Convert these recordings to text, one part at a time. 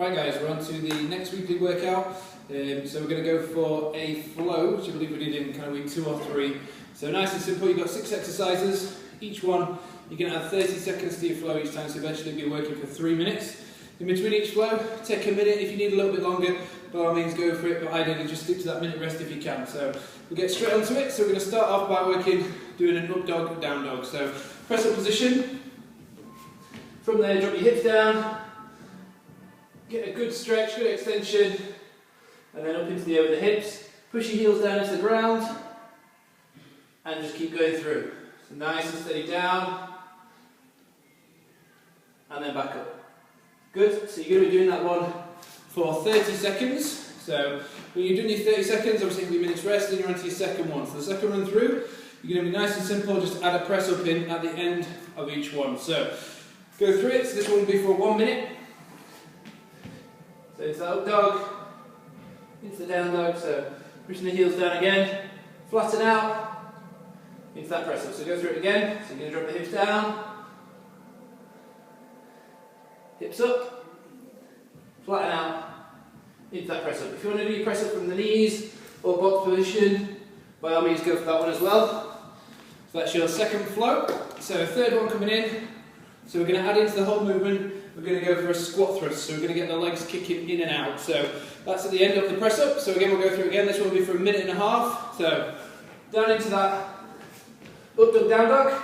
Right guys, we're on to the next weekly workout. So we're going to go for a flow, which I believe we did in kind of week 2 or 3. So nice and simple, you've got 6 exercises. Each one, you can add 30 seconds to your flow each time, so eventually you'll be working for 3 minutes. In between each flow, take a minute. If you need a little bit longer, by all means go for it, but ideally just stick to that minute rest if you can. So we'll get straight onto it. So we're going to start off by doing an up dog, down dog. So press up position. From there, drop your hips down. Get a good stretch, good extension, and then up into the air with the hips. Push your heels down into the ground, and just keep going through. So nice and steady down, and then back up. Good, so you're going to be doing that one for 30 seconds. So when you're doing your 30 seconds, obviously it'll be minutes rest, and you're on to your second one. So the second run through, you're going to be nice and simple, just add a press up in at the end of each one. So go through it, so this one will be for 1 minute. So it's that up dog, into the down dog, so pushing the heels down again, flatten out, into that press up. So go through it again, so you're going to drop the hips down, hips up, flatten out, into that press up. If you want to do your press up from the knees or box position, by all means go for that one as well. So that's your second flow. So third one coming in, so we're going to add into the whole movement. We're going to go for a squat thrust, so we're going to get the legs kicking in and out. So that's at the end of the press up. So again, we'll go through it again. This one will be for 1.5 minutes. So down into that up dog, down dog.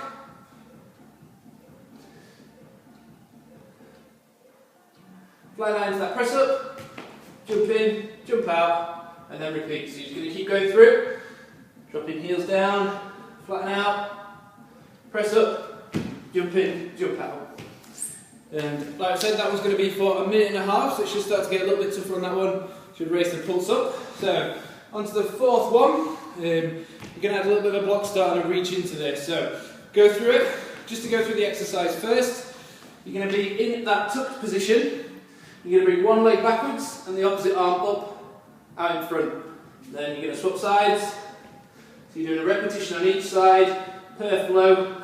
Fly down into that press up, jump in, jump out, and then repeat. So you're just going to keep going through, dropping heels down, flatten out, press up, jump in, jump out. And like I said, that one's going to be for 1.5 minutes, so it should start to get a little bit tougher on that one. Should raise the pulse up. So on to the fourth one. You're going to add a little bit of a block start and a reach into this. So go through it. Just to go through the exercise first, you're going to be in that tucked position. You're going to bring one leg backwards and the opposite arm up, out in front. Then you're going to swap sides. So you're doing a repetition on each side, per flow.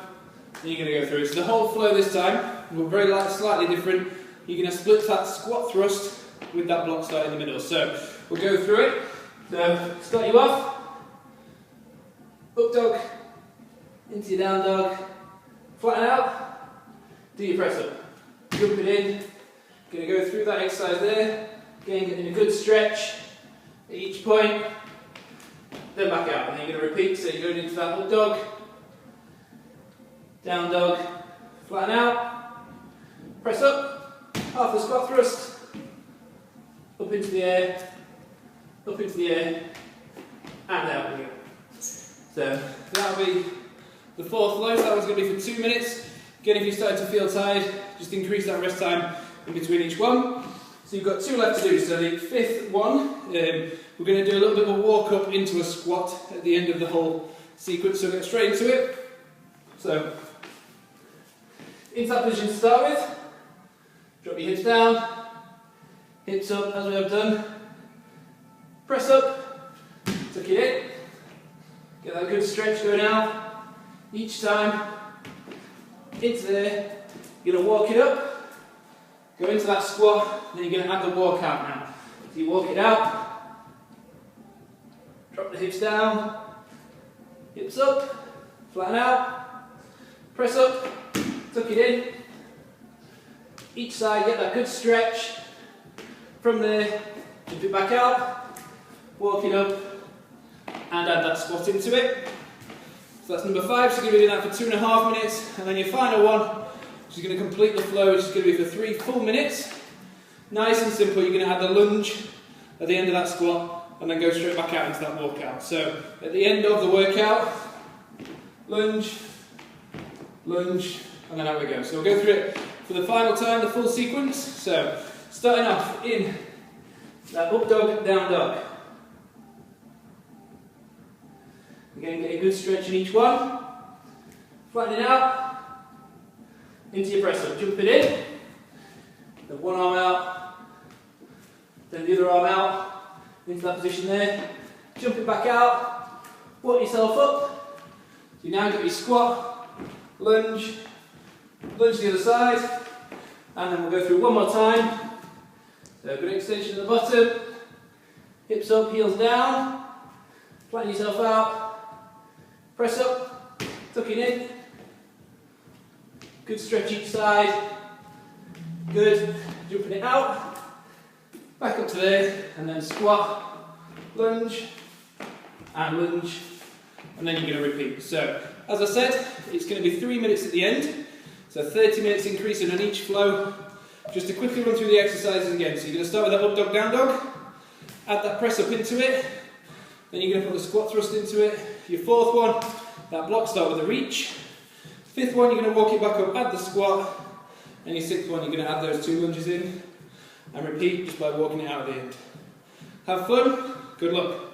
Then you're going to go through it. So the whole flow this time, we're very slightly different. You're going to split that squat thrust with that block start in the middle. So we'll go through it. So start you off. Up dog, into your down dog, flatten out, do your press up. Jump it in. Going to go through that exercise there. Again, getting a good stretch at each point. Then back out. And then you're going to repeat. So you're going into that up dog, down dog, flatten out. Press up, half the squat thrust, up into the air, and out we go. So that'll be the fourth flow. So that one's going to be for 2 minutes. Again, if you start to feel tired, just increase that rest time in between each one. So you've got 2 left to do. So the fifth one, we're going to do a little bit of a walk up into a squat at the end of the whole sequence. So we'll get straight into it. So into that position to start with. Drop your hips down, hips up as we have done, press up, tuck it in, get that good stretch going out, each time, into there, you're going to walk it up, go into that squat, then you're going to add the walk out now. So you walk it out, drop the hips down, hips up, flatten out, press up, tuck it in, each side, get that good stretch. From there, jump it back out, walk it up, and add that squat into it. So that's number 5, so you're going to be doing that for 2.5 minutes. And then your final one, which is going to complete the flow, which is going to be for 3 full minutes. Nice and simple, you're going to add the lunge at the end of that squat, and then go straight back out into that walkout. So at the end of the workout, lunge, lunge, and then out we go. So we'll go through it for the final time, the full sequence. So, starting off in that up dog, down dog. Again, get a good stretch in each one. Flatten it out. Into your press up. Jump it in. Then one arm out. Then the other arm out. Into that position there. Jump it back out. Walk yourself up. So you now get your squat, lunge, lunge to the other side, and then we'll go through one more time. So good extension at the bottom, hips up, heels down, flatten yourself out, press up, tucking in, good stretch each side, good, jumping it out, back up to there, and then squat, lunge, and lunge, and then you're going to repeat. So, as I said, it's going to be 3 minutes at the end, so 30 minutes increasing on each flow. Just to quickly run through the exercises again. So you're going to start with that up dog, down dog, add that press up into it, then you're going to put the squat thrust into it. Your fourth one, that block start with a reach. Fifth one, you're going to walk it back up, add the squat, and your sixth one, you're going to add those 2 lunges in, and repeat just by walking it out at the end. Have fun, good luck.